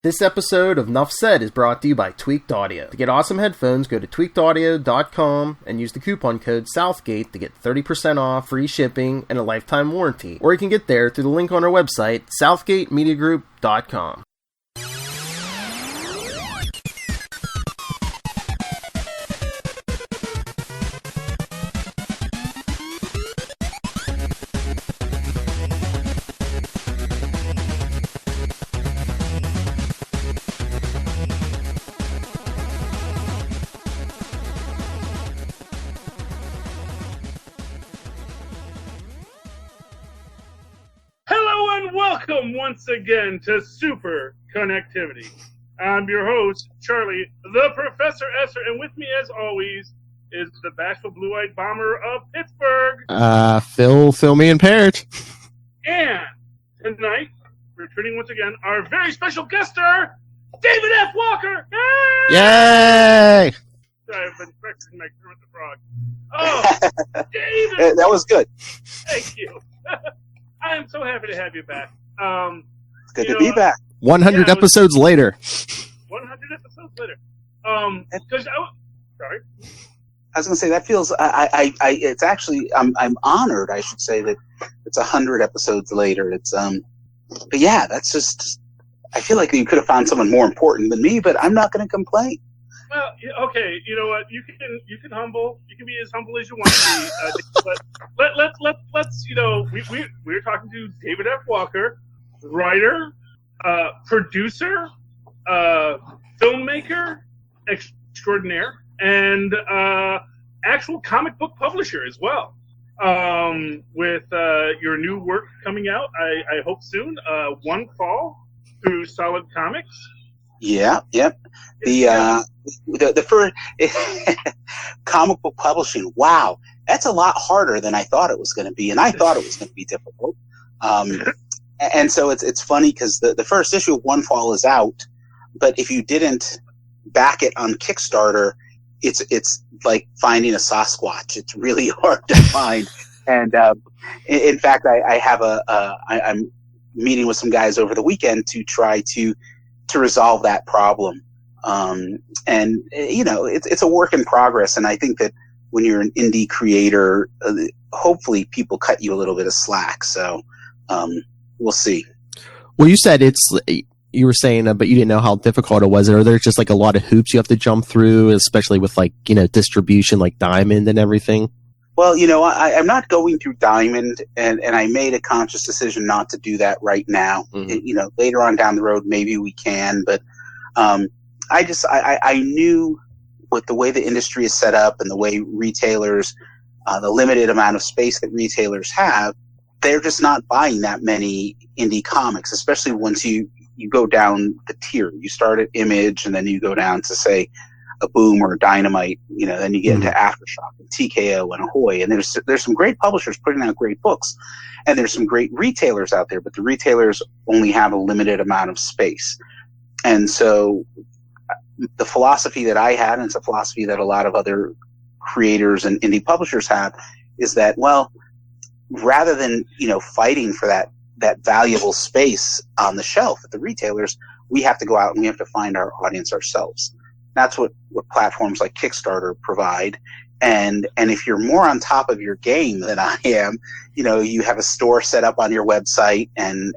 This episode of Nuff Said is brought to you by Tweaked Audio. To get awesome headphones, go to tweakedaudio.com and use the coupon code Southgate to get 30% off, free shipping, and a lifetime warranty. Or you can get there through the link on our website, southgatemediagroup.com. Once again to Superconnectivity. I'm your host, Charlie, the Professor Esser, and with me, as always, is the bashful blue-eyed bomber of Pittsburgh. Phil, me, and Perich. And tonight, returning once again, our very special guest star, David F. Walker. Yay! Sorry, I've been practicing my Kermit the Frog. Oh, David! That was good. Thank you. I am so happy to have you back. It's good to be back. 100 episodes later. 100 episodes later. Sorry. I was going to say that feels. It's actually. I'm honored. I should say that it's 100 episodes later. It's But yeah, that's just. I feel like you could have found someone more important than me, but I'm not going to complain. Well, okay. You know what? You can humble. You can be as humble as you want to be. But let's. We're talking to David F. Walker, writer, producer, filmmaker extraordinaire, and actual comic book publisher as well. With your new work coming out, I hope soon. One Fall through Solid Comics. Yeah, yep. The first comic book publishing. Wow, that's a lot harder than I thought it was going to be, and I thought it was going to be difficult. And so it's funny because the first issue of One Fall is out, but if you didn't back it on Kickstarter, it's like finding a Sasquatch. It's really hard to find. And in fact, I'm meeting with some guys over the weekend to try to resolve that problem. And it's a work in progress. And I think that when you're an indie creator, hopefully people cut you a little bit of slack. So, we'll see. Well, you said you were saying, but you didn't know how difficult it was. Are there just like a lot of hoops you have to jump through, especially with distribution, like Diamond and everything? Well, I'm not going through Diamond, and I made a conscious decision not to do that right now. Mm-hmm. Later on down the road, maybe we can, but I knew with the way the industry is set up and the way retailers, the limited amount of space that retailers have, they're just not buying that many indie comics, especially once you go down the tier. You start at Image, and then you go down to, say, a Boom or a Dynamite, then you get into Aftershock and TKO and Ahoy. And there's some great publishers putting out great books, and there's some great retailers out there, but the retailers only have a limited amount of space. And so the philosophy that I had, and it's a philosophy that a lot of other creators and indie publishers have, is that, well, rather than, fighting for that valuable space on the shelf at the retailers, we have to go out and we have to find our audience ourselves. That's what platforms like Kickstarter provide. And if you're more on top of your game than I am, you have a store set up on your website and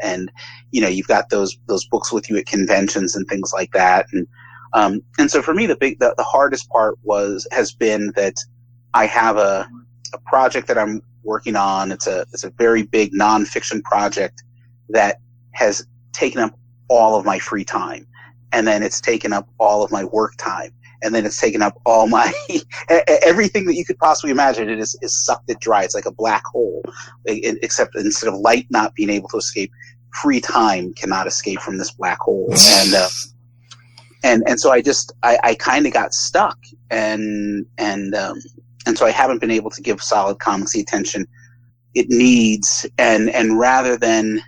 you've got those books with you at conventions and things like that. And so for me, the hardest part has been that I have a project that I'm working on. It's a very big nonfiction project that has taken up all of my free time. And then it's taken up all of my work time. And then it's taken up all my everything that you could possibly imagine. It is sucked it dry. It's like a black hole, except instead of light not being able to escape, free time cannot escape from this black hole. And so I kind of got stuck, and so I haven't been able to give Solid Comics the attention it needs. And rather than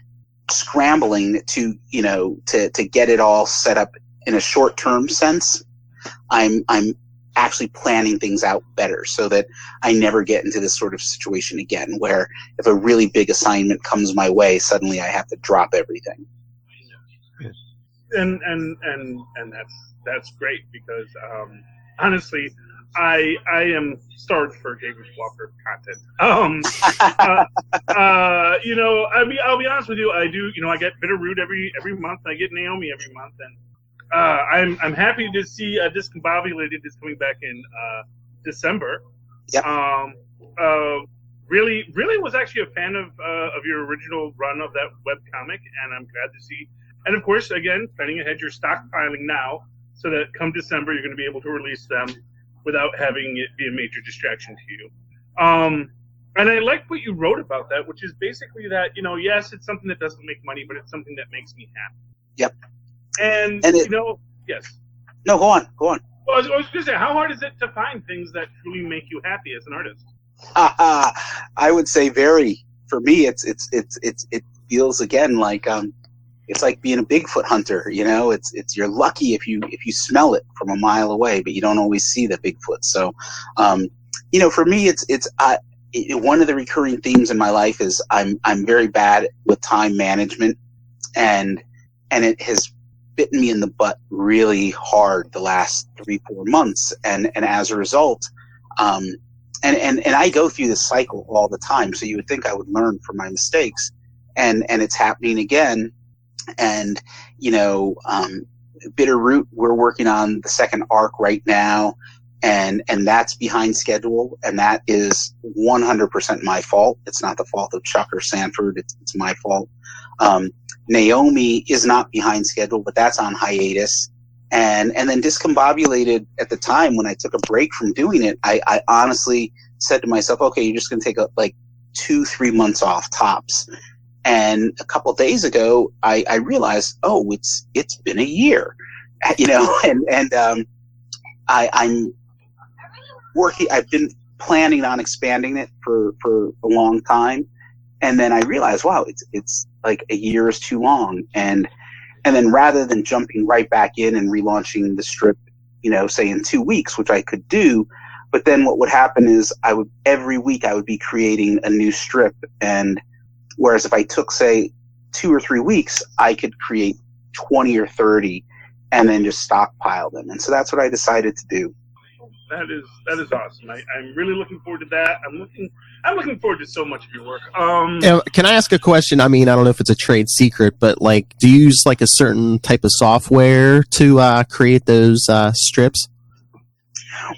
scrambling to get it all set up in a short-term sense, I'm actually planning things out better so that I never get into this sort of situation again where if a really big assignment comes my way, suddenly I have to drop everything. and that's great because honestly, I am starved for David Walker content. You know, I mean, I'll be honest with you. I do. You know, I get Bitterroot every month. I get Naomi every month, and I'm happy to see Discombobulated is coming back in December. Yep. Really was actually a fan of your original run of that webcomic, and I'm glad to see. And of course, again, planning ahead, you're stockpiling now, so that come December you're going to be able to release them without having it be a major distraction to you. And I like what you wrote about that, which is basically that, you know, yes, it's something that doesn't make money, but it's something that makes me happy. Yep. And you know, yes. No, go on. Well, I was going to say, how hard is it to find things that truly make you happy as an artist? I would say very. For me, it feels again like it's like being a Bigfoot hunter. You know, it's you're lucky if you smell it from a mile away, but you don't always see the Bigfoot. So, you know, for me, it's one of the recurring themes in my life is I'm very bad with time management, and it has bitten me in the butt really hard the last 3-4 months, and as a result, and I go through this cycle all the time. So you would think I would learn from my mistakes, and it's happening again. And you know, Bitterroot, we're working on the second arc right now, and that's behind schedule, and that is 100% my fault. It's not the fault of Chuck or Sanford. It's my fault. Naomi is not behind schedule, but that's on hiatus. And then Discombobulated, at the time when I took a break from doing it, I honestly said to myself, okay, you're just going to take like 2-3 months off tops. And a couple of days ago, I realized, oh, it's been a year, you know, and I'm working. I've been planning on expanding it for a long time, and then I realized, wow, it's like a year is too long, and then rather than jumping right back in and relaunching the strip, you know, say in 2 weeks, which I could do, but then what would happen is every week I would be creating a new strip, and whereas if I took, say, 2 or 3 weeks, I could create 20 or 30 and then just stockpile them. And so that's what I decided to do. That is awesome. I'm really looking forward to that. I'm looking forward to so much of your work. Can I ask a question? I mean, I don't know if it's a trade secret, but like, do you use like a certain type of software to create those strips?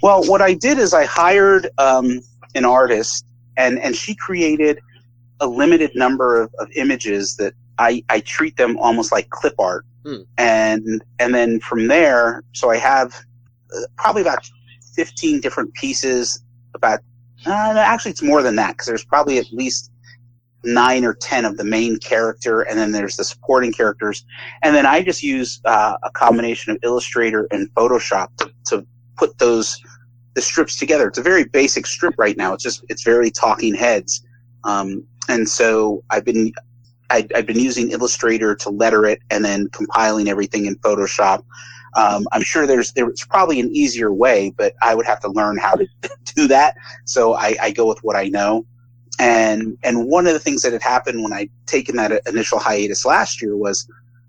Well, what I did is I hired an artist, and she created a limited number of images that I treat them almost like clip art. And then from there, so I have probably about 15 different pieces, actually it's more than that, because there's probably at least 9 or 10 of the main character, and then there's the supporting characters, and then I just use a combination of Illustrator and Photoshop to put the strips together. It's a very basic strip right now. It's very talking heads, and so I've been using Illustrator to letter it, and then compiling everything in Photoshop. I'm sure there's probably an easier way, but I would have to learn how to do that. So I go with what I know. And one of the things that had happened when I'd taken that initial hiatus last year was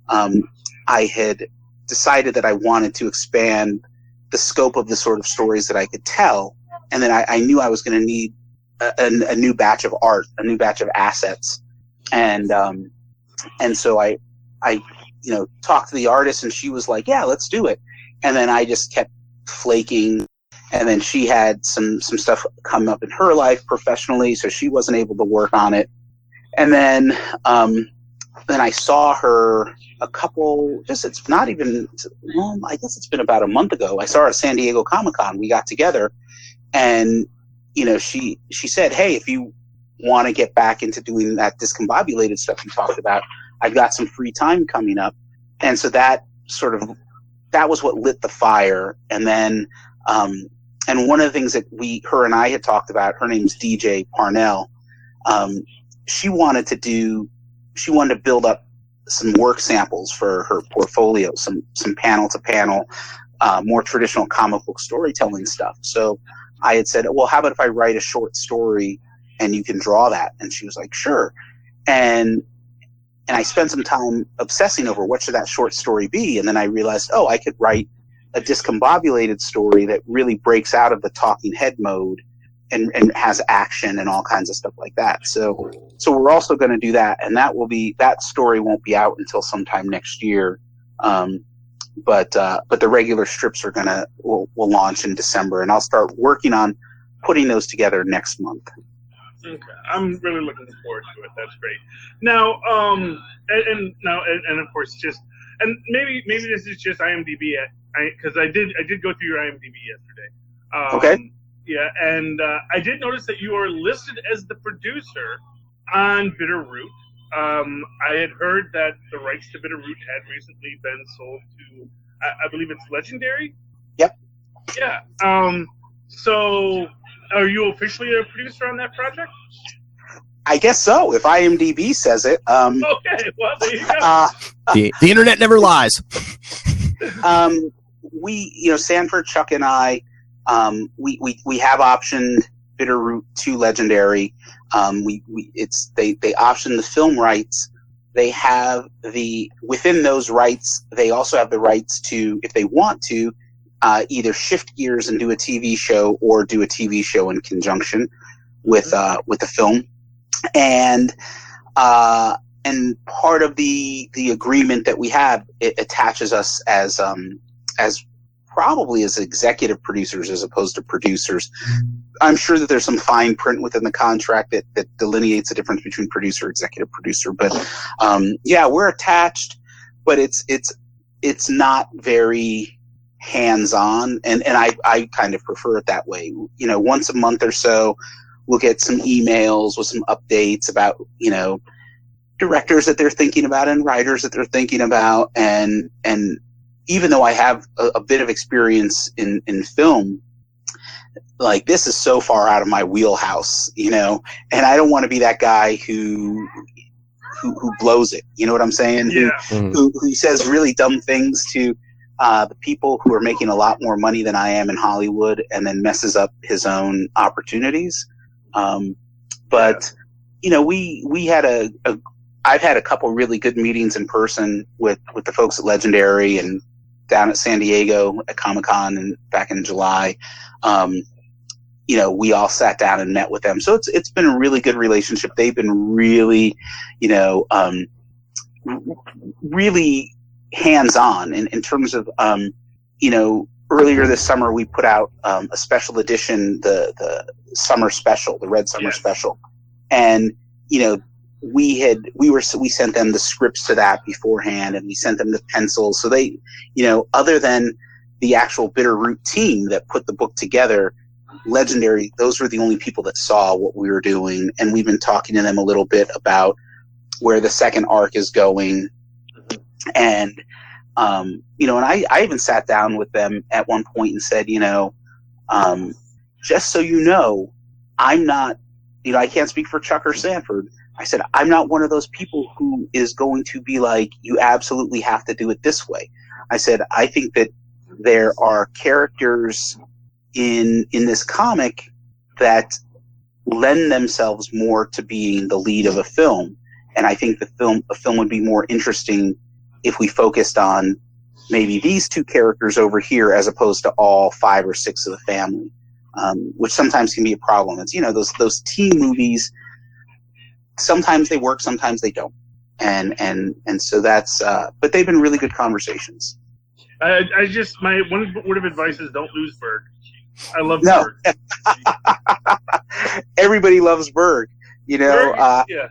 I had decided that I wanted to expand the scope of the sort of stories that I could tell. And then I knew I was going to need a new batch of art, a new batch of assets. And so I talked to the artist, and she was like, yeah, let's do it. And then I just kept flaking. And then she had some stuff come up in her life professionally, so she wasn't able to work on it. And then I saw her I guess it's been about a month ago. I saw her at San Diego Comic-Con. We got together, and, you know, she said, hey, if you want to get back into doing that discombobulated stuff you talked about, I've got some free time coming up. And so that was what lit the fire. And then, and one of the things that her and I had talked about, her name's DJ Parnell. She wanted to build up some work samples for her portfolio, some panel to panel, more traditional comic book storytelling stuff. So I had said, well, how about if I write a short story and you can draw that? And she was like, sure. And I spent some time obsessing over what should that short story be, and then I realized, I could write a discombobulated story that really breaks out of the talking head mode and has action and all kinds of stuff like that. So we're also going to do that, and that story won't be out until sometime next year. But the regular strips will launch in December, and I'll start working on putting those together next month. Okay, I'm really looking forward to it. That's great. Now, and of course, maybe this is just IMDb, because I did go through your IMDb yesterday. Okay. Yeah, and I did notice that you are listed as the producer on Bitterroot. I had heard that the rights to Bitterroot had recently been sold to, I believe it's Legendary. Yep. Yeah. So, are you officially a producer on that project? I guess so. If IMDb says it. Okay. Well, there you go. The internet never lies. Sanford, Chuck, and I, we have optioned Bitterroot to Legendary. They option the film rights. They have within those rights, they also have the rights to, if they want to, either shift gears and do a TV show or do a TV show in conjunction with the film. And part of the agreement that we have, it attaches us as probably as executive producers as opposed to producers. I'm sure that there's some fine print within the contract that delineates the difference between producer, executive producer. But we're attached, but it's not very hands-on, and I kind of prefer it that way. Once a month or so, we'll get some emails with some updates about directors that they're thinking about and writers that they're thinking about, and even though I have a bit of experience in film, like, this is so far out of my wheelhouse, and I don't want to be that guy who blows it. You know what I'm saying? Yeah. Who says really dumb things to the people who are making a lot more money than I am in Hollywood, and then messes up his own opportunities. But I've had a couple really good meetings in person with the folks at Legendary and down at San Diego at Comic-Con and back in July. We all sat down and met with them. So it's been a really good relationship. They've been really, really hands-on in terms of, earlier this summer we put out a special edition, the summer special, the Red Summer Special. And, we sent them the scripts to that beforehand, and we sent them the pencils. So they, other than the actual Bitterroot team that put the book together, Legendary, those were the only people that saw what we were doing. And we've been talking to them a little bit about where the second arc is going. And, and I even sat down with them at one point and said, just so you know, I'm not, I can't speak for Chuck or Sanford. I said, I'm not one of those people who is going to be like, you absolutely have to do it this way. I said, I think that there are characters in this comic that lend themselves more to being the lead of a film. And I think a film would be more interesting if we focused on maybe these two characters over here as opposed to all 5 or 6 of the family, which sometimes can be a problem. It's, those teen movies, sometimes they work, sometimes they don't. And so that's, but they've been really good conversations. My one word of advice is don't lose Berg. I love Berg. Everybody loves Berg, Berg, yeah.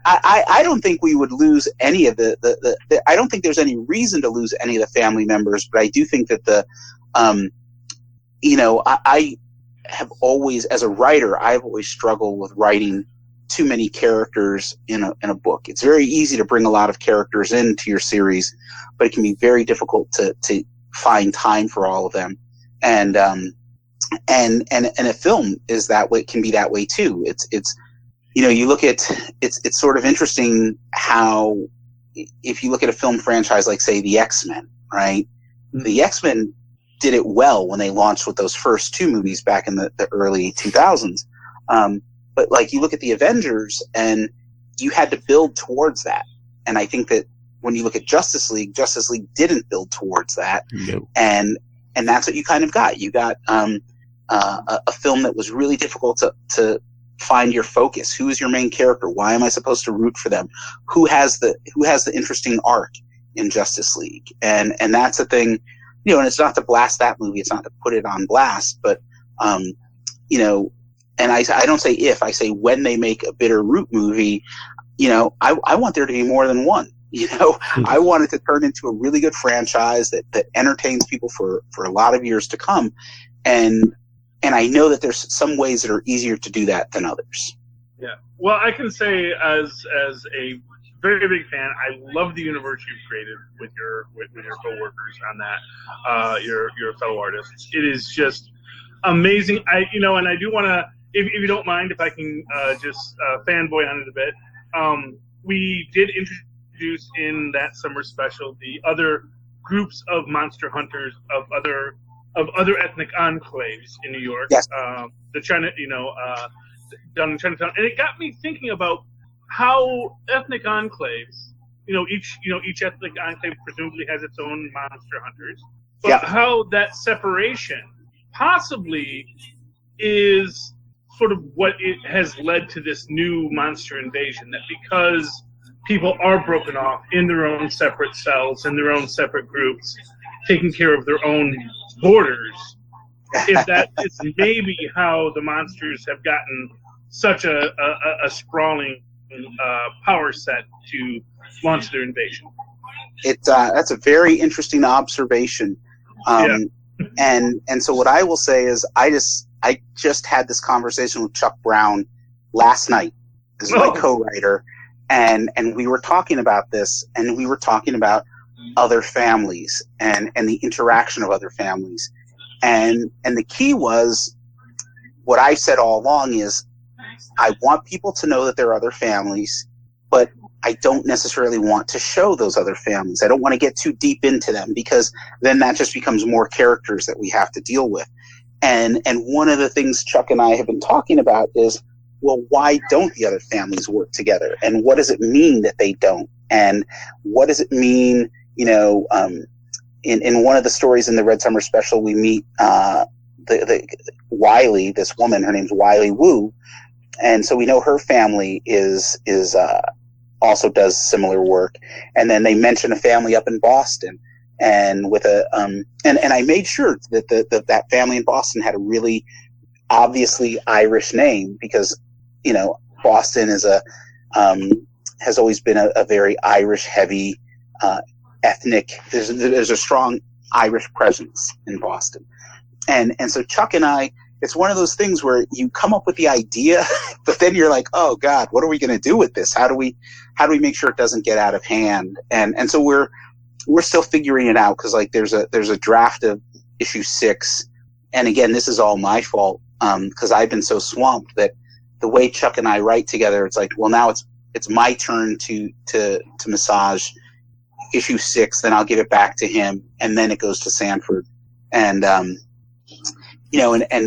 I don't think we would lose any of the I don't think there's any reason to lose any of the family members, but I do think that I have always, as a writer, I've always struggled with writing too many characters in a book. It's very easy to bring a lot of characters into your series, but it can be very difficult to find time for all of them. And a film is that way, can be that way too. It's you look at, it's sort of interesting how, if you look at a film franchise like, say, the X-Men, right? Mm-hmm. The X-Men did it well when they launched with those first 2 movies back in the early 2000s. But like, you look at the Avengers, and you had to build towards that. I think that when you look at Justice League didn't build towards that. No. And that's what you kind of got. You got a film that was really difficult to find your focus. Who is your main character? Why am I supposed to root for them? Who has the interesting arc in Justice League? And that's the thing, and it's not to blast that movie. It's not to put it on blast, but, and I don't say if, I say when they make a bitter root movie, I want there to be more than one. I want it to turn into a really good franchise that entertains people for a lot of years to come. And I know that there's some ways that are easier to do that than others. Yeah. Well, I can say as a very big fan, I love the universe you've created with your coworkers on that, your fellow artists. It is just amazing. And I do want to, if you don't mind, if I can just fanboy on it a bit. We did introduce in that summer special the other groups of monster hunters of other ethnic enclaves in New York. Yes. The China, down in Chinatown, and it got me thinking about how ethnic enclaves, each ethnic enclave presumably has its own monster hunters, but how that separation possibly is sort of what it has led to this new monster invasion, that because people are broken off in their own separate cells, in their own separate groups, taking care of their own borders, if that is maybe how the monsters have gotten such a sprawling power set to launch their invasion. That's a very interesting observation. And so what I will say is I just had this conversation with Chuck Brown last night. This is my co-writer, and we were talking about this, and we were talking about other families and the interaction of other families. And the key was what I said all along is I want people to know that there are other families, but I don't necessarily want to show those other families. I don't want to get too deep into them because then that just becomes more characters that we have to deal with. And one of the things Chuck and I have been talking about is, well, why don't the other families work together? And what does it mean that they don't? And what does it mean, in one of the stories in the Red Summer special, we meet the Wiley, this woman, her name's Wiley Wu. And so we know her family is also does similar work. And then they mention a family up in Boston. And with and I made sure that that family in Boston had a really obviously Irish name because, Boston is has always been a very Irish heavy, ethnic, there's a strong Irish presence in Boston. And so Chuck and I, it's one of those things where you come up with the idea, but then you're like, oh God, what are we going to do with this? How do we make sure it doesn't get out of hand? And so we're still figuring it out because there's a draft of issue 6. And again, this is all my fault. Cause I've been so swamped that the way Chuck and I write together, it's like, well, now it's my turn to massage issue 6, then I'll give it back to him. And then it goes to Sanford. And, and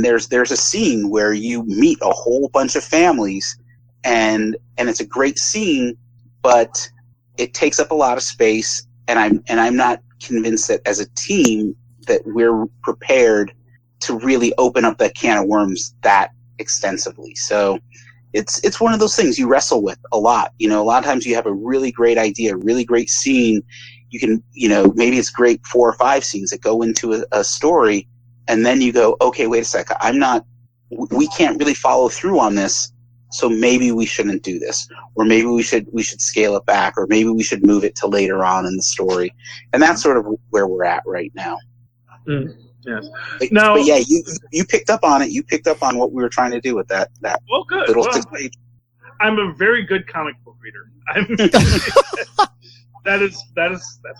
there's a scene where you meet a whole bunch of families and it's a great scene, but it takes up a lot of space. And I'm not convinced that as a team that we're prepared to really open up that can of worms that extensively. So it's one of those things you wrestle with a lot. A lot of times you have a really great idea, a really great scene. You can, maybe it's great 4 or 5 scenes that go into a story. And then you go, okay, wait a sec. We can't really follow through on this. So maybe we shouldn't do this, or maybe we should scale it back, or maybe we should move it to later on in the story. And that's sort of where we're at right now. Yes. But yeah, you picked up on it. You picked up on what we were trying to do with that. Well, good. Little well, 6-page. I'm a very good comic book reader. That's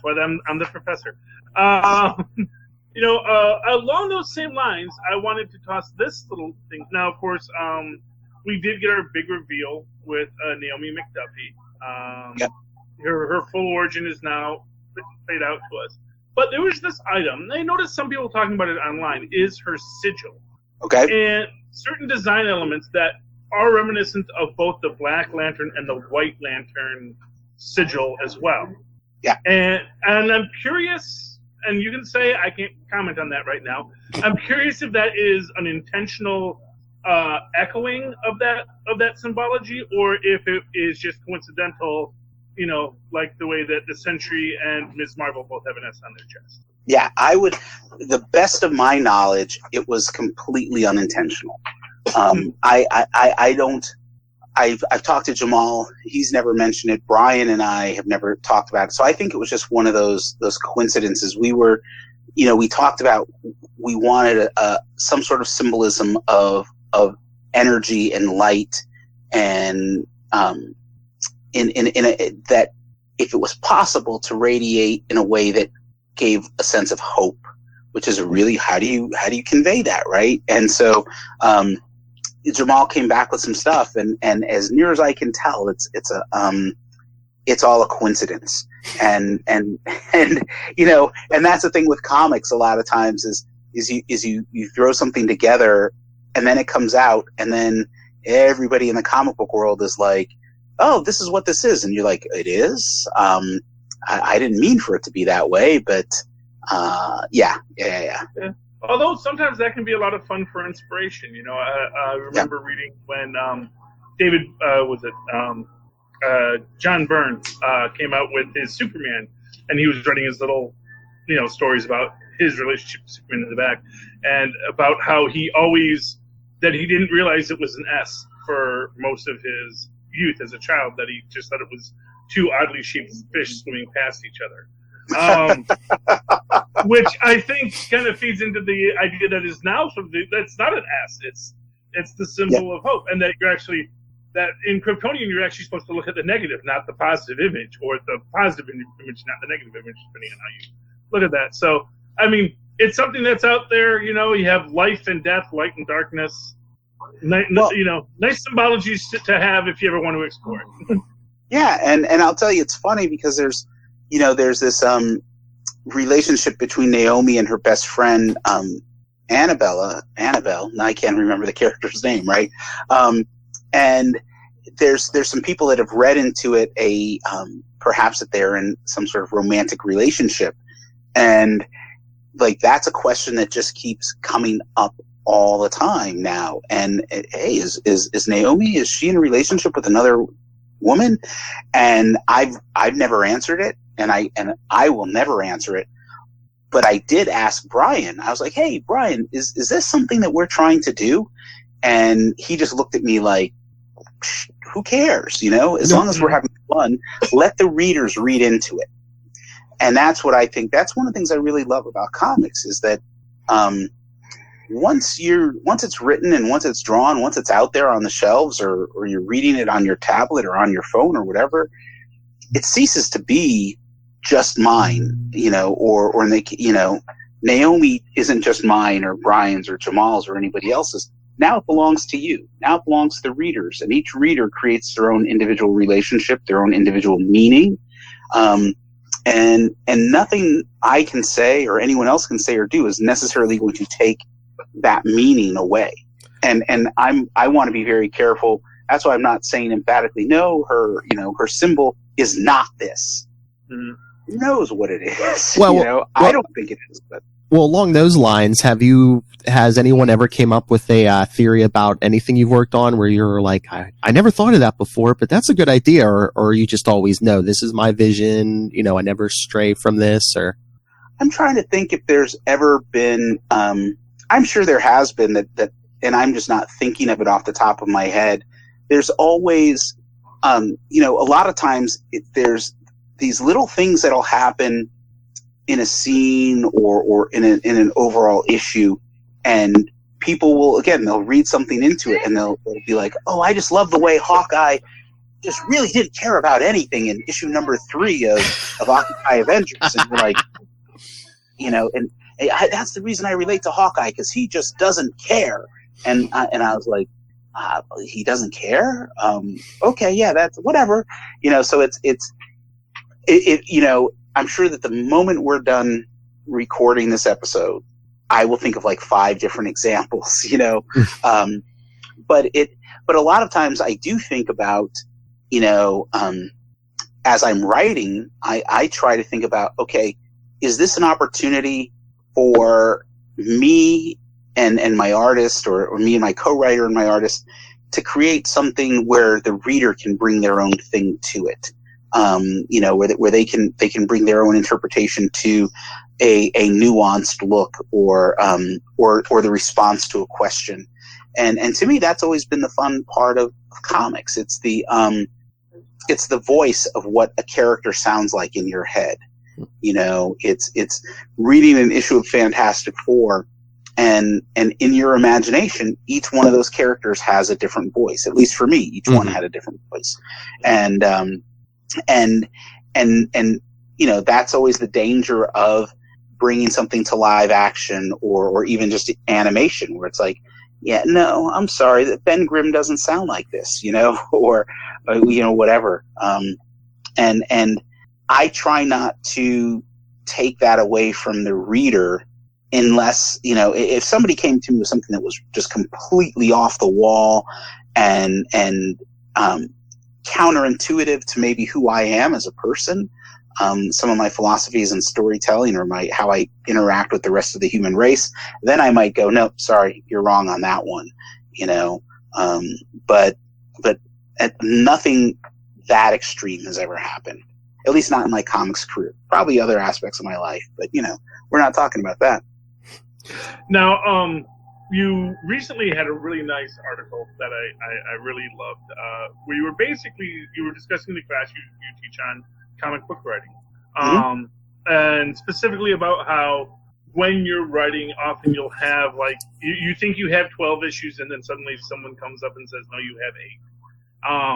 why I'm the professor. Along those same lines, I wanted to toss this little thing. Now, of course, we did get our big reveal with Naomi McDuffie. Yep. Her full origin is now played out to us. But there was this item. I noticed some people talking about it online. Is her sigil. Okay. And certain design elements that are reminiscent of both the Black Lantern and the White Lantern sigil as well. Yeah. And I'm curious, and you can say I can't comment on that right now. I'm curious if that is an intentional echoing of that symbology, or if it is just coincidental, like the way that the Sentry and Ms. Marvel both have an S on their chest. Yeah, the best of my knowledge, it was completely unintentional. I've talked to Jamal. He's never mentioned it. Brian and I have never talked about it. So I think it was just one of those coincidences. We were, we talked about, we wanted some sort of symbolism of energy and light, and that if it was possible to radiate in a way that gave a sense of hope, which is really, how do you convey that, right? And so Jamal came back with some stuff, and as near as I can tell, it's all a coincidence. And that's the thing with comics. A lot of times is you throw something together, and then it comes out, and then everybody in the comic book world is like, oh, this is what this is. And you're like, it is? I didn't mean for it to be that way, but yeah. Although sometimes that can be a lot of fun for inspiration. I remember reading when John Byrne came out with his Superman, and he was writing his little, stories about his relationship with Superman in the back, and about how he didn't realize it was an S for most of his youth as a child, that he just thought it was two oddly shaped fish swimming past each other. Which I think kind of feeds into the idea that is now that's not an S. It's the symbol of hope, and that you're actually, that in Kryptonian you're actually supposed to look at the negative, not the positive image, or the positive image, not the negative image, depending on how you look at that. So, I mean, it's something that's out there. You have life and death, light and darkness. Nice symbologies to have if you ever want to explore it. Yeah, and I'll tell you, it's funny because there's this relationship between Naomi and her best friend Annabelle. Now I can't remember the character's name, right? And there's some people that have read into it perhaps that they're in some sort of romantic relationship, and like that's a question that just keeps coming up all the time now. And hey, is Naomi, is she in a relationship with another woman? And I've never answered it, and I will never answer it. But I did ask Brian. I was like, hey, Brian, is this something that we're trying to do? And he just looked at me like, who cares? As long as we're having fun, let the readers read into it. And that's what I think. That's one of the things I really love about comics, is that once it's written and once it's drawn, once it's out there on the shelves, or you're reading it on your tablet or on your phone or whatever, it ceases to be just mine, Naomi isn't just mine or Brian's or Jamal's or anybody else's. Now it belongs to you. Now it belongs to the readers, and each reader creates their own individual relationship, their own individual meaning. And nothing I can say or anyone else can say or do is necessarily going to take that meaning away. And I want to be very careful. That's why I'm not saying emphatically, no, her symbol is not this. Mm-hmm. Who knows what it is? Well, I don't think it is. But well, along those lines, has anyone ever came up with a theory about anything you've worked on where you're like, I never thought of that before, but that's a good idea, or you just always know this is my vision, I never stray from this? Or I'm trying to think if there's ever been, I'm sure there has been that, and I'm just not thinking of it off the top of my head. There's always, a lot of times there's these little things that'll happen in a scene or in an overall issue, and people will, again, they'll read something into it and they'll be like, oh, I just love the way Hawkeye just really didn't care about anything in issue number 3 of Occupy Avengers. And you're like, and that's the reason I relate to Hawkeye, because he just doesn't care. And I was like, he doesn't care? Okay, yeah, that's whatever. So it's I'm sure that the moment we're done recording this episode, I will think of like 5 different examples, but a lot of times I do think about, as I'm writing, I try to think about, okay, is this an opportunity for me and my artist, or me and my co-writer and my artist, to create something where the reader can bring their own thing to it, where they can bring their own interpretation to a nuanced look, or the response to a question, and to me that's always been the fun part of comics. It's the voice of what a character sounds like in your head. It's reading an issue of Fantastic Four, and in your imagination, each one of those characters has a different voice. At least for me, each one had a different voice, and that's always the danger of bringing something to live action, or even just animation, where it's like, yeah, no, I'm sorry, that Ben Grimm doesn't sound like this, or whatever. And I try not to take that away from the reader, unless, if somebody came to me with something that was just completely off the wall and counterintuitive to maybe who I am as a person, some of my philosophies in storytelling, or how I interact with the rest of the human race, then I might go, no, sorry, you're wrong on that one, but nothing that extreme has ever happened, at least not in my comics career. Probably other aspects of my life, but we're not talking about that. Now, you recently had a really nice article that I really loved, where you were discussing the class you teach on comic book writing, and specifically about how when you're writing, often you'll have, like, you think you have 12 issues, and then suddenly someone comes up and says, no, you have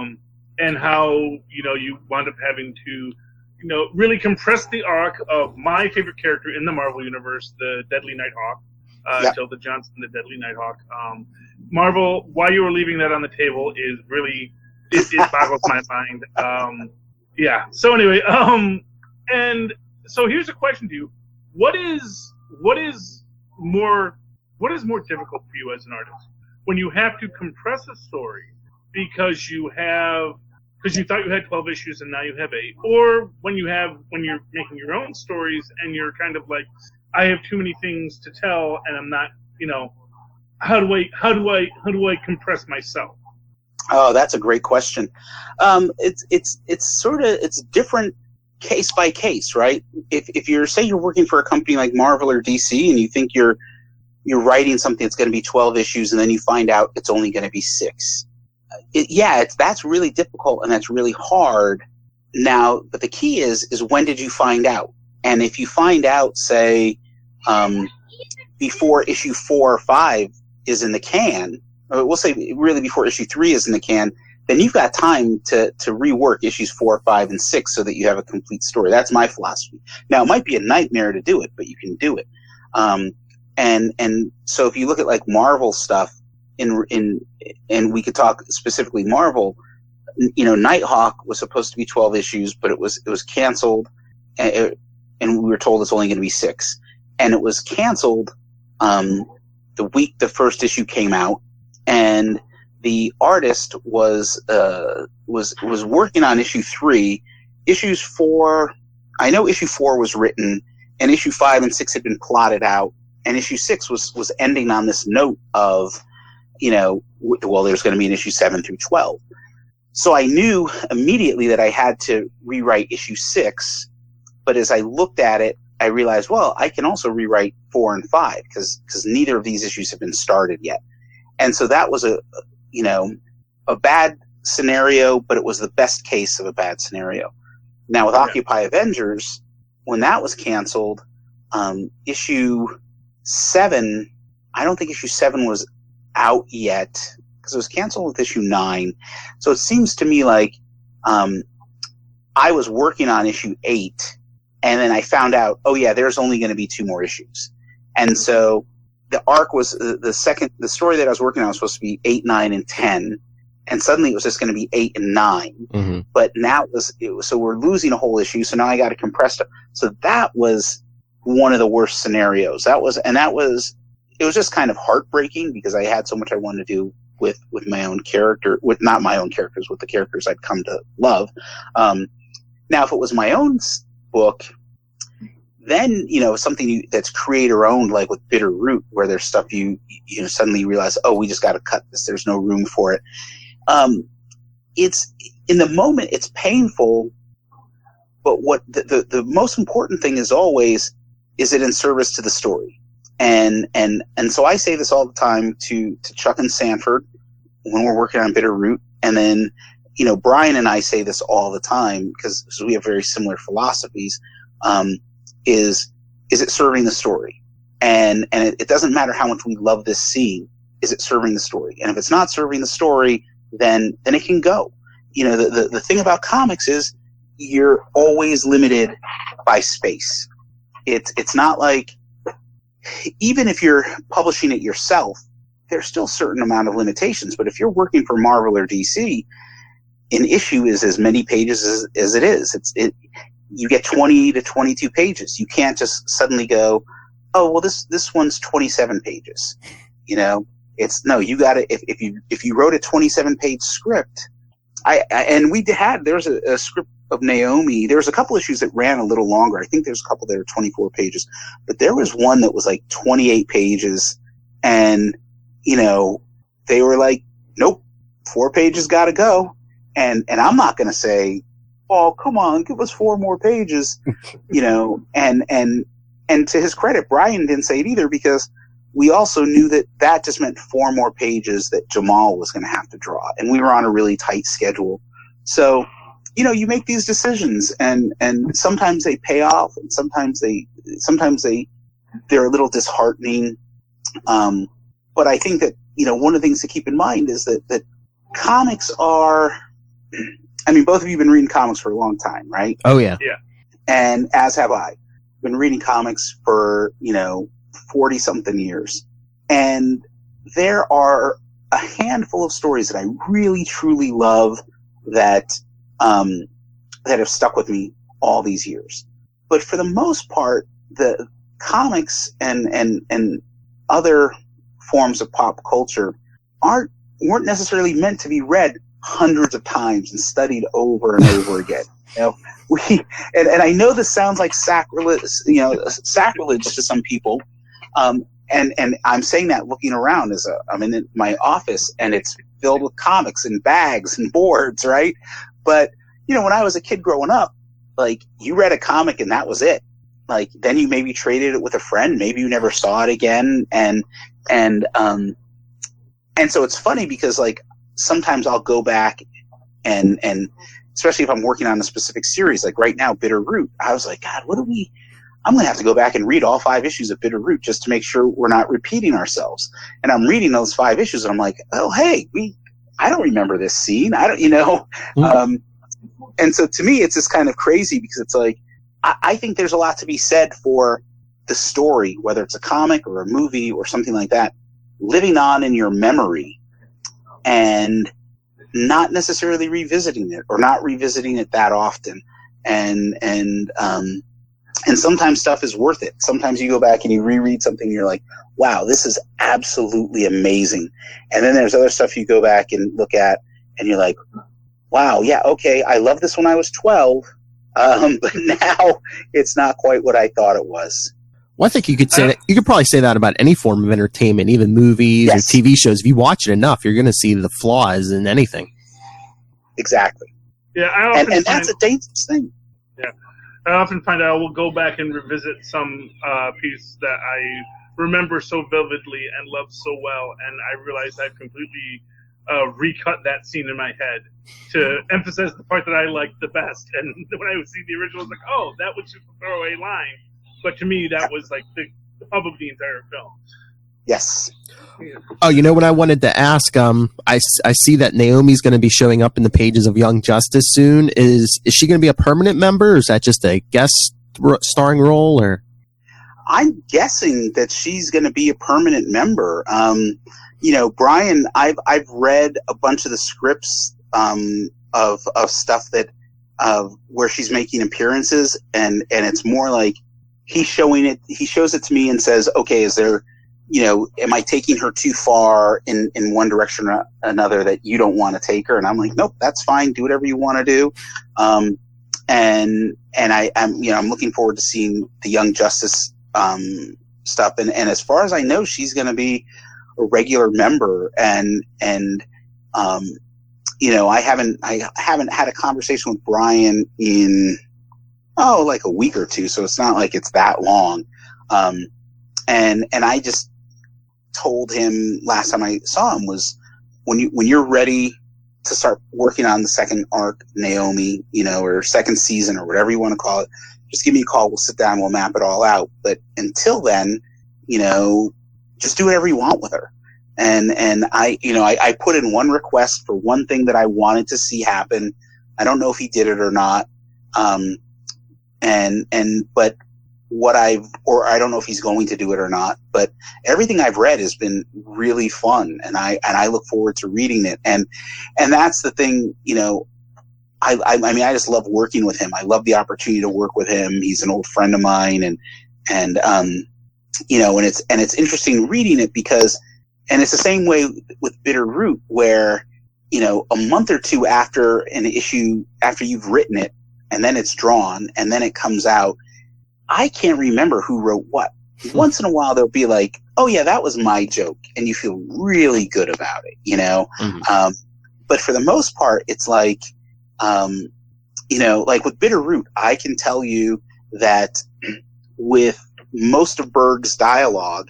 8. And how, you wind up having to, really compress the arc of my favorite character in the Marvel Universe, the Deadly Nighthawk, Tilda Johnson, the Deadly Nighthawk. Marvel, why you were leaving that on the table is really, it boggles my mind. Yeah. So anyway, and so here's a question to you: what is more difficult for you as an artist, when you have to compress a story because you thought you had 12 issues and now you have 8, or when you're making your own stories and you're kind of like, I have too many things to tell and I'm not, how do I compress myself? Oh, that's a great question. It's different case by case, right? If you're working for a company like Marvel or DC, and you think you're writing something that's going to be 12 issues, and then you find out it's only going to be 6. That's really difficult, and that's really hard. Now, but the key is when did you find out? And if you find out, say, before issue 4 or 5 is in the can, or we'll say really before issue 3 is in the can, then you've got time to rework issues 4, 5, and 6 so that you have a complete story. That's my philosophy. Now, it might be a nightmare to do it, but you can do it. And so if you look at like Marvel stuff, and we could talk specifically Marvel, Nighthawk was supposed to be 12 issues, but it was canceled, and we were told it's only going to be 6. And it was canceled the week the first issue came out, and the artist was working on issue 3. Issues 4, I know issue 4 was written, and issue 5 and 6 had been plotted out, and issue 6 was ending on this note of, there's going to be an issue 7 through 12. So I knew immediately that I had to rewrite issue 6, but as I looked at it, I realized, well, I can also rewrite 4 and 5 because neither of these issues have been started yet. And so that was a bad scenario, but it was the best case of a bad scenario. Now with Occupy Avengers, when that was canceled, issue 7, I don't think issue 7 was out yet because it was canceled with issue 9. So it seems to me like I was working on issue 8, and then I found out, oh yeah, there's only going to be 2 more issues. And so the arc was the story that I was working on was supposed to be 8, 9, and 10, and suddenly it was just going to be 8 and 9. Mm-hmm. But now so we're losing a whole issue. So now I got to compress it. So that was one of the worst scenarios. It was just kind of heartbreaking because I had so much I wanted to do with my own character, with not my own characters, with the characters I'd come to love. Now, if it was my own book, then, something that's creator owned, like with Bitter Root, where there's stuff you suddenly realize, oh, we just got to cut this. There's no room for it. It's in the moment, it's painful, but what the most important thing is always, is it in service to the story? And so I say this all the time to Chuck and Sanford when we're working on Bitter Root. And then, Brian and I say this all the time because we have very similar philosophies. Is it serving the story? And it doesn't matter how much we love this scene. Is it serving the story? And if it's not serving the story, then it can go. The thing about comics is you're always limited by space. It's not like, even if you're publishing it yourself, there's still a certain amount of limitations. But if you're working for Marvel or DC, an issue is as many pages as it is. You get 20 to 22 pages. You can't just suddenly go, oh, well, this one's 27 pages. You got to, if you wrote a 27-page script, there's a script of Naomi. There was a couple issues that ran a little longer. I think there's a couple that are 24 pages, but there was one that was like 28 pages, and they were like, nope, 4 pages got to go. And I'm not going to say, oh, come on, give us 4 more pages, and to his credit, Brian didn't say it either, because we also knew that just meant 4 more pages that Jamal was going to have to draw. And we were on a really tight schedule. So, you make these decisions, and sometimes they pay off, and sometimes they're a little disheartening. But I think that, one of the things to keep in mind is that comics are, both of you have been reading comics for a long time, right? Oh, yeah. Yeah. And as have I. Been reading comics for, 40-something years. And there are a handful of stories that I really, truly love that have stuck with me all these years. But for the most part, the comics and other forms of pop culture weren't necessarily meant to be read hundreds of times and studied over and over again. And I know this sounds like sacrilege to some people. And I'm saying that looking around I'm in my office, and it's filled with comics and bags and boards, right? But, when I was a kid growing up, like, you read a comic and that was it. Like, then you maybe traded it with a friend, maybe you never saw it again. And so it's funny because, like, sometimes I'll go back and especially if I'm working on a specific series, like right now, Bitter Root, I was like, God, I'm going to have to go back and read all 5 issues of Bitter Root just to make sure we're not repeating ourselves. And I'm reading those 5 issues and I'm like, oh, hey, I don't remember this scene. I don't, Mm-hmm. And so to me, it's just kind of crazy because it's like, I think there's a lot to be said for the story, whether it's a comic or a movie or something like that, living on in your memory and not necessarily revisiting it or not revisiting it that often. And sometimes stuff is worth it. Sometimes you go back and you reread something and you're like, wow, this is absolutely amazing. And then there's other stuff you go back and look at and you're like, wow, yeah, okay, I loved this when I was 12, but now it's not quite what I thought it was. Well, I think you could say that. You could probably say that about any form of entertainment, even movies or TV shows. If you watch it enough, you're going to see the flaws in anything. Exactly. Yeah, and that's a dangerous thing. Yeah, I often find I will go back and revisit some piece that I remember so vividly and love so well, and I realize I've completely recut that scene in my head to emphasize the part that I liked the best. And when I would see the original, I was like, oh, that was just a throwaway line. But to me, that was like the hub of the entire film. Yes. Oh, you know what I wanted to ask? I see that Naomi's going to be showing up in the pages of Young Justice soon. Is she going to be a permanent member, or is that just a guest starring role? Or I'm guessing that she's going to be a permanent member. Brian, I've read a bunch of the scripts of stuff that where she's making appearances, and it's more like he shows it to me and says, okay, is there, am I taking her too far in one direction or another that you don't want to take her? And I'm like, nope, that's fine. Do whatever you want to do. I'm looking forward to seeing the Young Justice stuff. And as far as I know, she's going to be a regular member. And I haven't had a conversation with Brian in like a week or two, so it's not like it's that long. And I just told him last time I saw him was when you're ready to start working on the second arc, Naomi, or second season or whatever you want to call it, just give me a call. We'll sit down. We'll map it all out. But until then, just do whatever you want with her. And I put in one request for one thing that I wanted to see happen. I don't know if he did it or not. But I don't know if he's going to do it or not, but everything I've read has been really fun, and I look forward to reading it. And that's the thing, I just love working with him. I love the opportunity to work with him. He's an old friend of mine, and it's interesting reading it because, and it's the same way with Bitter Root, where, a month or two after an issue, after you've written it, and then it's drawn, and then it comes out, I can't remember who wrote what. Once in a while, they'll be like, oh yeah, that was my joke. And you feel really good about it, Mm-hmm. But for the most part, it's like, like with Bitter Root, I can tell you that with most of Berg's dialogue,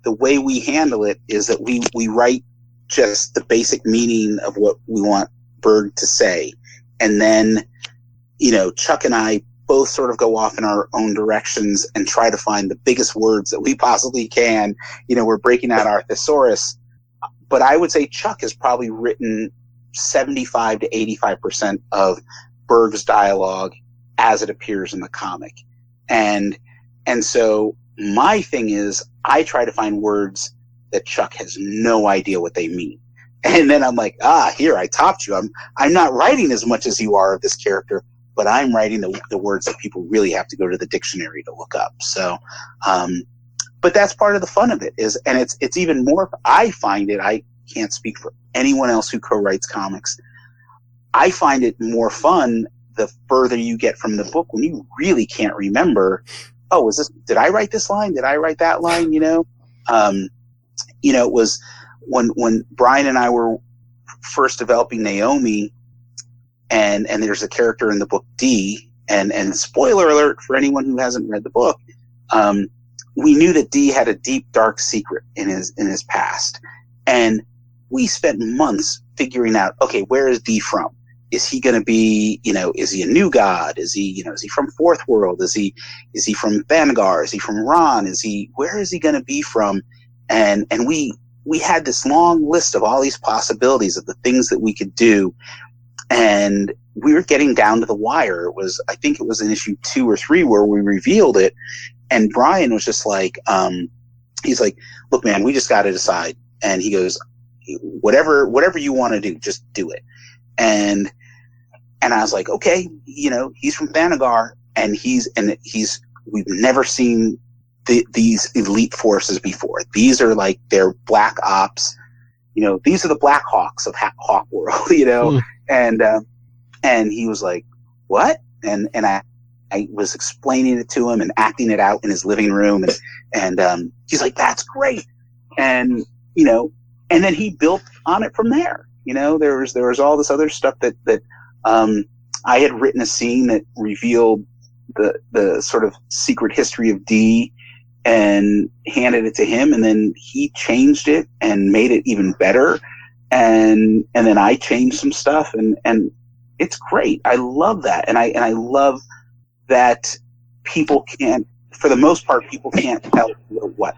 the way we handle it is that we write just the basic meaning of what we want Berg to say. And then, Chuck and I both sort of go off in our own directions and try to find the biggest words that we possibly can. We're breaking out our thesaurus. But I would say Chuck has probably written 75 to 85% of Berg's dialogue as it appears in the comic. And so my thing is I try to find words that Chuck has no idea what they mean. And then I'm like, here, I topped you. I'm not writing as much as you are of this character, but I'm writing the words that people really have to go to the dictionary to look up. So, but that's part of the fun of it and it's even more, I find it, I can't speak for anyone else who co-writes comics. I find it more fun the further you get from the book when you really can't remember, did I write this line? Did I write that line? It was when Brian and I were first developing Naomi, and there's a character in the book D, and spoiler alert for anyone who hasn't read the book, we knew that D had a deep, dark secret in his past. And we spent months figuring out, okay, where is D from? Is he going to be, is he a new god? Is he from Fourth World? Is he from Vanguard? Is he from Ron? Where is he going to be from? And we had this long list of all these possibilities of the things that we could do. And we were getting down to the wire. I think it was in issue 2 or 3 where we revealed it. And Brian was just like, he's like, look, man, we just got to decide. And he goes, whatever you want to do, just do it. And I was like, okay, he's from Thanagar, and we've never seen these elite forces before. These are like their black ops. These are the Black Hawks of Hawk World, and he was like, what? And I was explaining it to him and acting it out in his living room. And he's like, that's great. And then he built on it from there. There was all this other stuff that I had written a scene that revealed the sort of secret history of D and handed it to him, and then he changed it and made it even better. And then I changed some stuff, and it's great. I love that. And I love that for the most part, people can't tell what.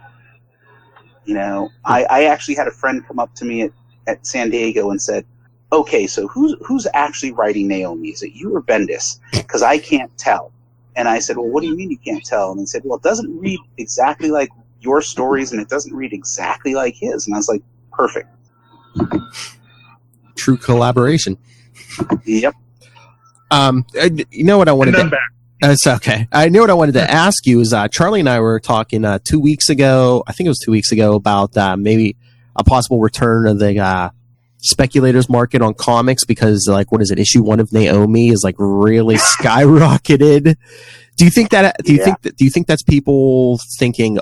I actually had a friend come up to me at San Diego and said, okay, so who's actually writing Naomi? Is it you or Bendis? Because I can't tell. And I said, well, what do you mean you can't tell? And he said, well, it doesn't read exactly like your stories, and it doesn't read exactly like his. And I was like, perfect. True collaboration. Yep. You know what I wanted to... It's okay. I knew what I wanted to ask you is Charlie and I were talking 2 weeks ago, I think it was 2 weeks ago, about maybe a possible return of the speculators market on comics because, like, what is it? Issue 1 of Naomi is like really skyrocketed. Do you think that? Do you think that's people thinking,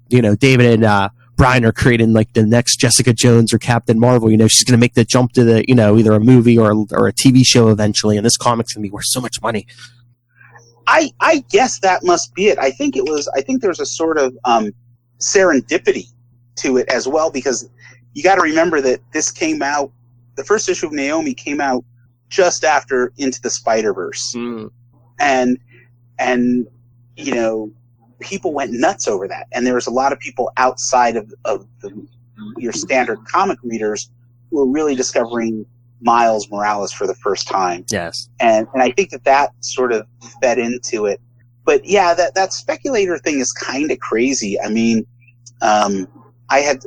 David and Brian are creating like the next Jessica Jones or Captain Marvel? She's going to make the jump to the either a movie or a TV show eventually, and this comic's going to be worth so much money. I guess that must be it. I think there's a sort of serendipity to it as well, because you got to remember that this came out, the first issue of Naomi came out just after Into the Spider-Verse. And people went nuts over that. And there was a lot of people outside of your standard comic readers who were really discovering Miles Morales for the first time. Yes. And I think that sort of fed into it. But yeah, that speculator thing is kind of crazy. I mean, I had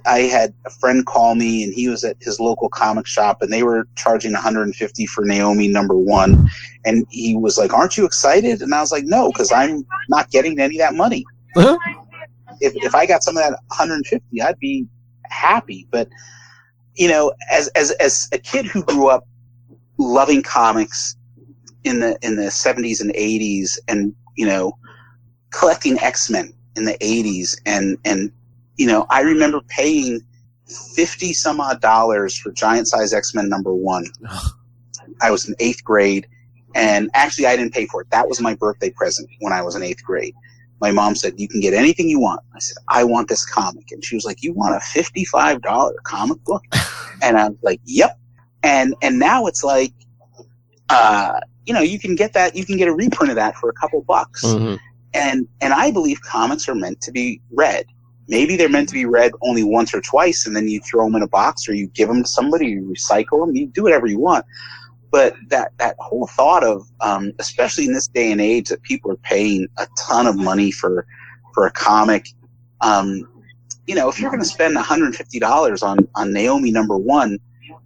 a friend call me, and he was at his local comic shop, and they were charging $150 for Naomi #1, and he was like, "Aren't you excited?" And I was like, "No, because I'm not getting any of that money. Uh-huh. If I got some of that $150, I'd be happy." But as a kid who grew up loving comics in the 70s and 80s, and collecting X-Men in the 80s, and I remember paying $50 some odd for Giant Size X-Men #1. I was in 8th grade, and actually I didn't pay for it. That was my birthday present when I was in 8th grade. My mom said, "You can get anything you want." I said, "I want this comic." And she was like, "You want a $55 comic book?" And I'm like, "Yep." And now it's like, you can get that. You can get a reprint of that for a couple bucks. Mm-hmm. And I believe comics are meant to be read. Maybe they're meant to be read only once or twice, and then you throw them in a box, or you give them to somebody, you recycle them, you do whatever you want. But that whole thought of, especially in this day and age that people are paying a ton of money for a comic, if you're going to spend $150 on Naomi #1,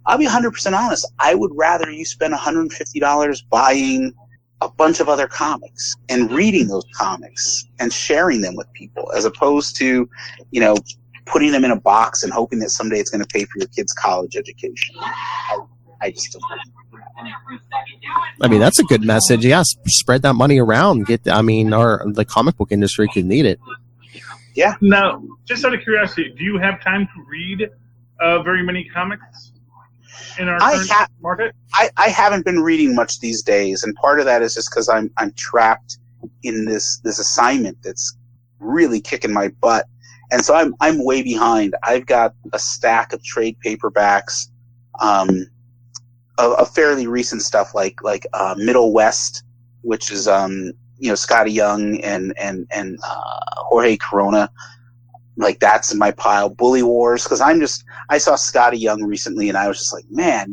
I'll be 100% honest. I would rather you spend $150 buying a bunch of other comics and reading those comics and sharing them with people, as opposed to, putting them in a box and hoping that someday it's going to pay for your kid's college education. I just don't think. I mean, that's a good message. Yes, spread that money around. The comic book industry could need it. Yeah. Now, just out of curiosity, do you have time to read very many comics in our current market? I haven't been reading much these days, and part of that is just because I'm trapped in this assignment that's really kicking my butt, and so I'm way behind. I've got a stack of trade paperbacks, of fairly recent stuff like Middle West, which is Scotty Young and Jorge Corona. Like, that's in my pile. Bully Wars, because I saw Scotty Young recently, and I was just like, man,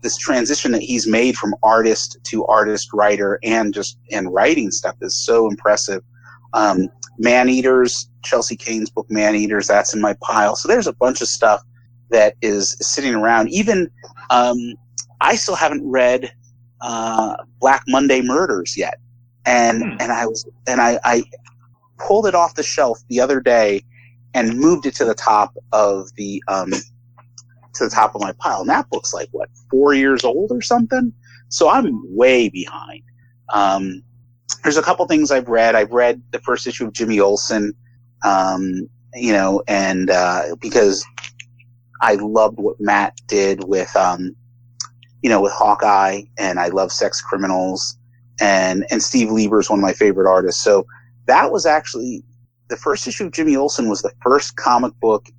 this transition that he's made from artist to artist writer and writing stuff is so impressive. Man-Eaters, Chelsea Kane's book Man-Eaters, that's in my pile. So there's a bunch of stuff that is sitting around. Even I still haven't read Black Monday Murders yet, and I pulled it off the shelf the other day and moved it to the top of my pile. And that book's like 4 years old or something. So I'm way behind. There's a couple things I've read. I've read the first issue of Jimmy Olsen, because I loved what Matt did with Hawkeye, and I love Sex Criminals, and Steve Lieber is one of my favorite artists. So that was actually the first issue of Jimmy Olsen was the first comic book,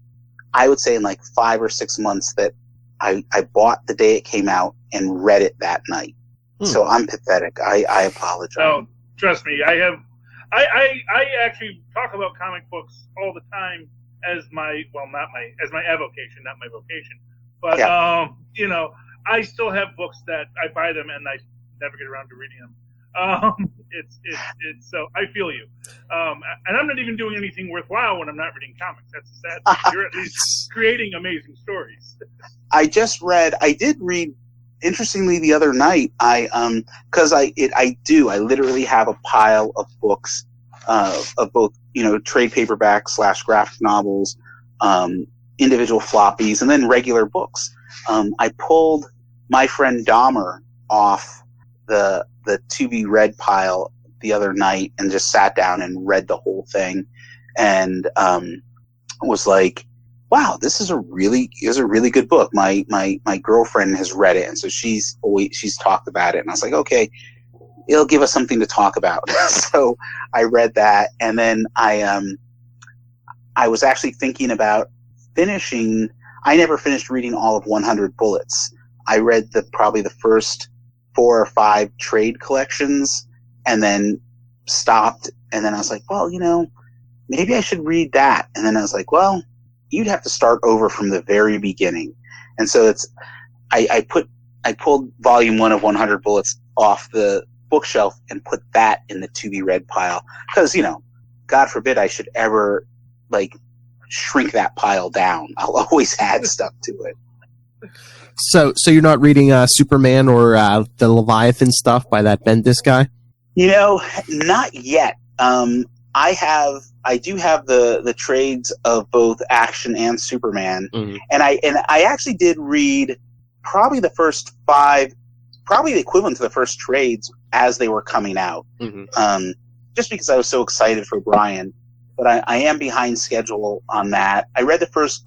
I would say, in like 5 or 6 months that I bought the day it came out and read it that night. So I'm pathetic. I apologize. No, trust me. I actually talk about comic books all the time as my avocation, not my vocation. But, yeah. I still have books that I buy them and I never get around to reading them. It's so I feel you. And I'm not even doing anything worthwhile when I'm not reading comics. That's the sad thing. You're at least creating amazing stories. I did read, interestingly, the other night, I literally have a pile of books, of both, trade paperback / graphic novels, individual floppies, and then regular books. I pulled My Friend Dahmer off the to be read pile the other night and just sat down and read the whole thing, and was like, wow, this is a really good book. My girlfriend has read it, and so she's talked about it, and I was like, okay, it'll give us something to talk about. So I read that, and then I was actually thinking about finishing. I never finished reading all of 100 Bullets. I read probably the first 4 or 5 trade collections, and then stopped. And then I was like, well, maybe I should read that. And then I was like, well, you'd have to start over from the very beginning. And so I pulled volume 1 of 100 Bullets off the bookshelf and put that in the to be read pile. Because, God forbid I should ever shrink that pile down. I'll always add stuff to it. So you're not reading Superman or the Leviathan stuff by that Bendis guy? Not yet. I do have the trades of both Action and Superman, and I actually did read probably the first 5, probably the equivalent to the first trades as they were coming out. Just because I was so excited for Brian. But I am behind schedule on that. I read the first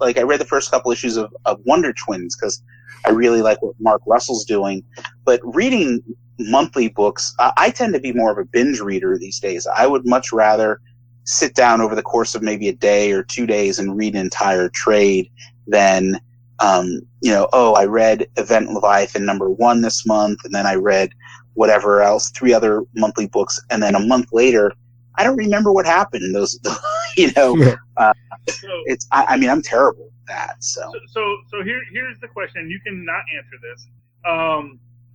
couple issues of Wonder Twins because I really like what Mark Russell's doing. But reading monthly books, I tend to be more of a binge reader these days. I would much rather sit down over the course of maybe a day or 2 days and read an entire trade than, I read Event Leviathan #1 this month, and then I read whatever else, 3 other monthly books, and then a month later, I don't remember what happened. Those, it's. I'm terrible at that. So here's the question. You cannot answer this.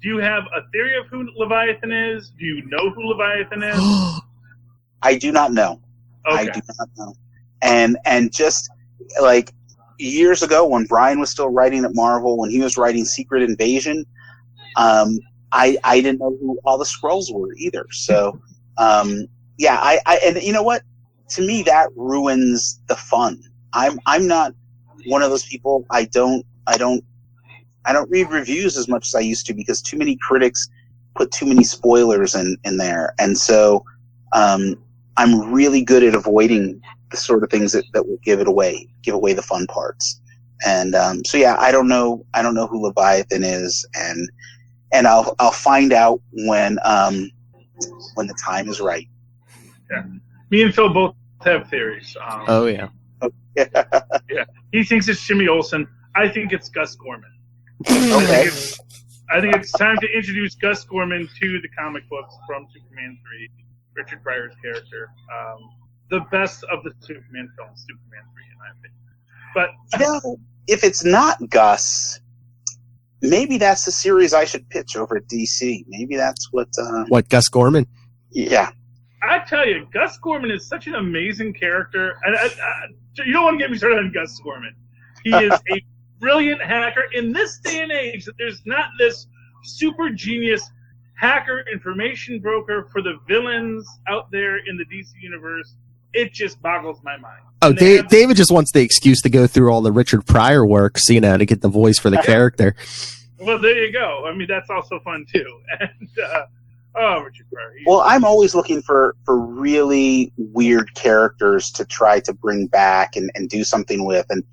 Do you have a theory of who Leviathan is? Do you know who Leviathan is? I do not know. Okay. I do not know. And just years ago when Brian was still writing at Marvel, when he was writing Secret Invasion, I didn't know who all the Skrulls were either. So. Yeah, and you know what? To me, that ruins the fun. I'm not one of those people. I don't read reviews as much as I used to because too many critics put too many spoilers in there, and so I'm really good at avoiding the sort of things that will give away the fun parts. And so yeah, I don't know who Leviathan is, and I'll find out when the time is right. Yeah, me and Phil both have theories. Oh yeah. Yeah, he thinks it's Jimmy Olsen. I think it's Gus Gorman. Okay. I think it's time to introduce Gus Gorman to the comic books from Superman 3, Richard Pryor's character. The best of the Superman films, Superman 3, in my opinion. But if it's not Gus, maybe that's the series I should pitch over at DC. Maybe that's what. What, Gus Gorman? Yeah. I tell you, Gus Gorman is such an amazing character. And you don't want to get me started on Gus Gorman. He is a brilliant hacker in this day and age. That there's not this super genius hacker information broker for the villains out there in the DC universe. It just boggles my mind. Oh, David just wants the excuse to go through all the Richard Pryor works, to get the voice for the character. Well, there you go. I mean, that's also fun too. And Richard Pryor. Well, I'm always looking for really weird characters to try to bring back and do something with, and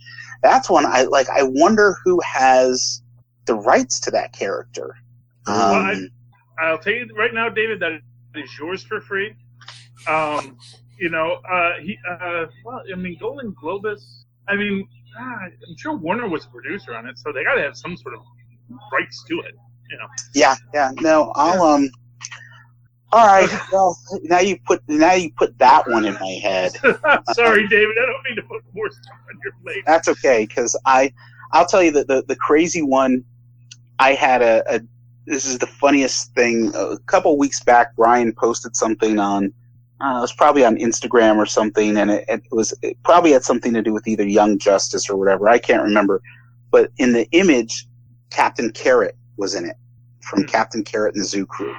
that's one I like. I wonder who has the rights to that character. Well, I'll tell you right now, David, that is yours for free. Golden Globus. I'm sure Warner was a producer on it, so they got to have some sort of rights to it. Yeah. No, I'll All right. Well, now you put that one in my head. Sorry, David. I don't mean to put more stuff on your plate. That's okay, because I'll tell you that the crazy one. I had this is the funniest thing. A couple weeks back, Brian posted something on. It was probably on Instagram or something, and it probably had something to do with either Young Justice or whatever. I can't remember. But in the image, Captain Carrot was in it, from Captain Carrot and the Zoo Crew.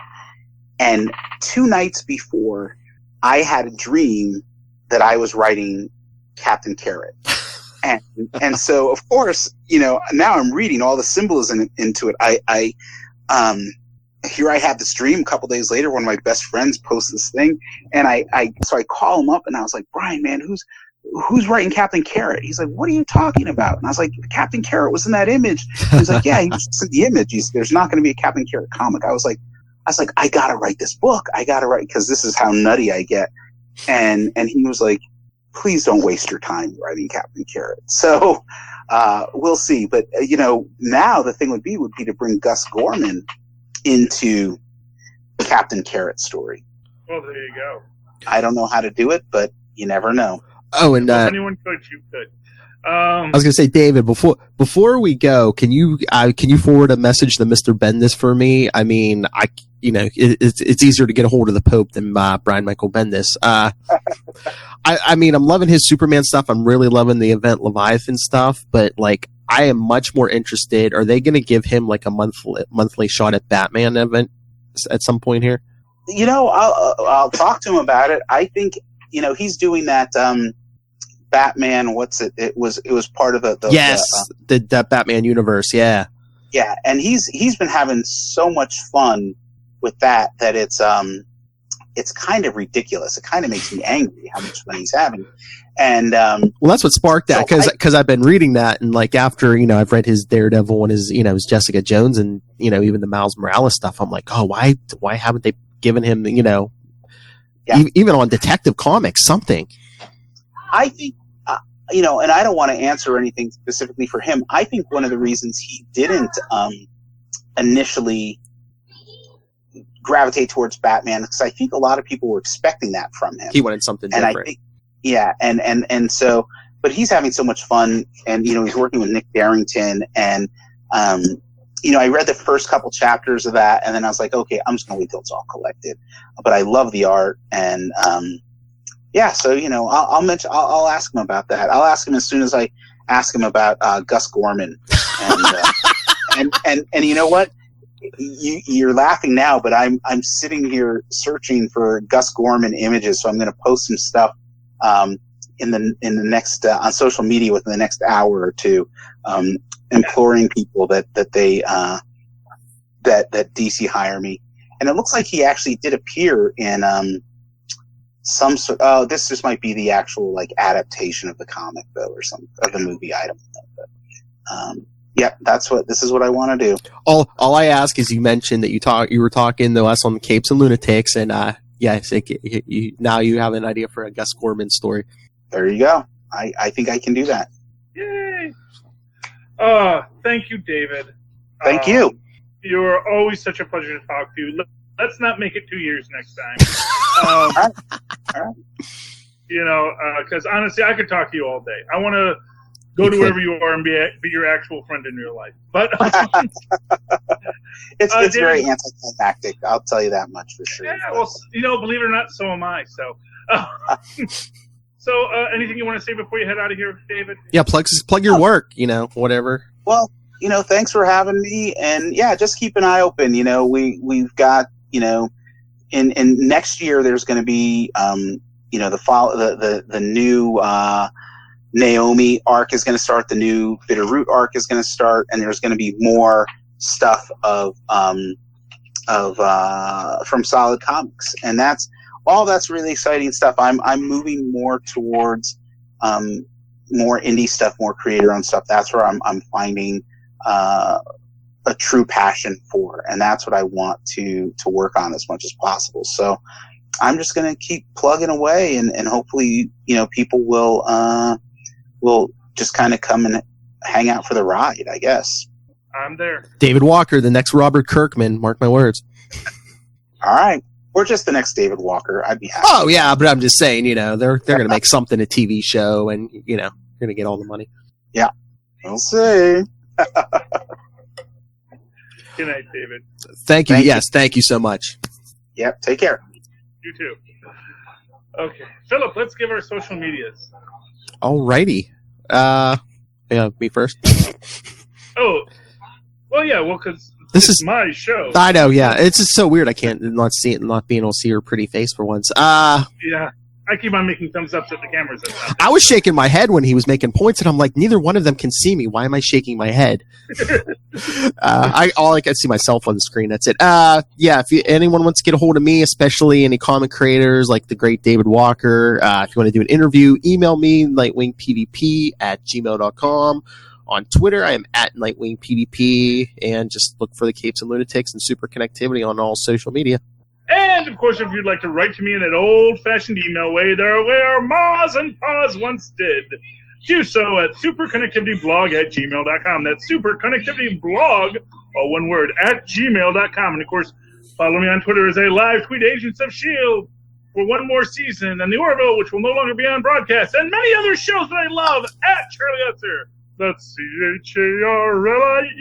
And 2 nights before, I had a dream that I was writing Captain Carrot. And so, of course, now I'm reading all the symbolism into it. Here I have this dream. A couple days later, one of my best friends posts this thing, and so I call him up, and I was like, Brian, man, who's writing Captain Carrot? He's like, what are you talking about? And I was like, Captain Carrot was in that image. He's like, yeah, he was just in the image. There's not going to be a Captain Carrot comic. I was like, I gotta write this book. I gotta write, because this is how nutty I get. And he was like, please don't waste your time writing Captain Carrot. So we'll see. But now the thing would be to bring Gus Gorman into Captain Carrot's story. Well, there you go. I don't know how to do it, but you never know. Oh, and if anyone could, you could. I was going to say, David, before we go, can you forward a message to Mr. Bendis for me? I mean, it's easier to get a hold of the Pope than Brian Michael Bendis. I mean, I'm loving his Superman stuff. I'm really loving the Event Leviathan stuff, but like, I am much more interested. Are they going to give him like a monthly shot at Batman event at some point here? I'll talk to him about it. I think he's doing that. Batman, what's it? It was part of the Batman universe. Yeah, and he's been having so much fun with that it's kind of ridiculous. It kind of makes me angry how much fun he's having. And well, that's what sparked that, because I've been reading that, and like after I've read his Daredevil and his Jessica Jones and even the Miles Morales stuff. I'm like, oh, why haven't they given him even on Detective Comics something? I think and I don't want to answer anything specifically for him. I think one of the reasons he didn't initially gravitate towards Batman, because I think a lot of people were expecting that from him. He wanted something different. And I think, and so, but he's having so much fun, and he's working with Nick Darrington, and I read the first couple chapters of that, and then I was like, okay, I'm just gonna wait till it's all collected. But I love the art, and so I'll ask him about that. I'll ask him as soon as I ask him about Gus Gorman, and you know what? You're laughing now, but I'm sitting here searching for Gus Gorman images, so I'm going to post some stuff in the next on social media within the next hour or two, imploring people that they that DC hire me. And it looks like he actually did appear in some sort. Oh, this just might be the actual like adaptation of the comic though, or some of the movie. I don't know, but this is what I want to do. All I ask is, you mentioned that you were talking to us on Capes and Lunatics, and now you have an idea for a Gus Gorman story. There you go. I think I can do that. Yay! Thank you, David. Thank you. You're always such a pleasure to talk to you. Let's not make it 2 years next time. All right. Because honestly, I could talk to you all day. I want to go to wherever you are and be your actual friend in real life. But it's David, very anticlimactic. I'll tell you that much for sure. Yeah, well, believe it or not, so am I. So, anything you want to say before you head out of here, David? Yeah, plug your work. Whatever. Well, thanks for having me, and just keep an eye open. We've got in next year there's going to be the new Naomi arc is going to start, the new Bitterroot arc is going to start, and there's going to be more stuff from Solid Comics, and that's really exciting stuff. I'm moving more towards more indie stuff, more creator-owned stuff. That's where I'm finding a true passion for, and that's what I want to work on as much as possible. So I'm just going to keep plugging away, and hopefully people will just kind of come and hang out for the ride, I guess. I'm there. David Walker, the next Robert Kirkman, mark my words. All right. Or just the next David Walker. I'd be happy. Oh, yeah, but I'm just saying, they're going to make something a TV show, and, you're going to get all the money. Yeah. We'll see. Good night, David. Thank you. Thank you so much. Yep. Take care. You too. Okay. Philip, let's give our social medias. Alrighty. Me first. Oh. Well, yeah, because this is my show. I know, yeah. It's just so weird. I can't not being able to see her pretty face for once. Yeah. I keep on making thumbs ups at the cameras. I was shaking my head when he was making points, and I'm like, neither one of them can see me. Why am I shaking my head? All I can see myself on the screen. That's it. Yeah, if anyone wants to get a hold of me, especially any comic creators like the great David Walker, if you want to do an interview, email me, nightwingpvp@gmail.com. On Twitter, I am at nightwingpvp, and just look for the Capes and Lunatics and Superconnectivity on all social media. And, of course, if you'd like to write to me in that old-fashioned email way, where Ma's and Pa's once did, do so at superconnectivityblog@gmail.com. That's superconnectivityblog, all one word, @gmail.com. And, of course, follow me on Twitter as a live tweet Agents of S.H.I.E.L.D. for one more season, and The Orville, which will no longer be on broadcast, and many other shows that I love, @Charlie Utzer. That's CHARLIE.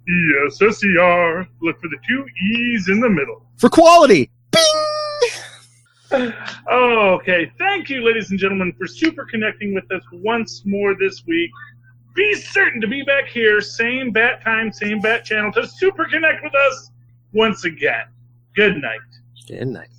ESSER. Look for the 2 E's in the middle. For quality! Bing! Okay. Thank you, ladies and gentlemen, for super connecting with us once more this week. Be certain to be back here, same bat time, same bat channel, to super connect with us once again. Good night. Good night.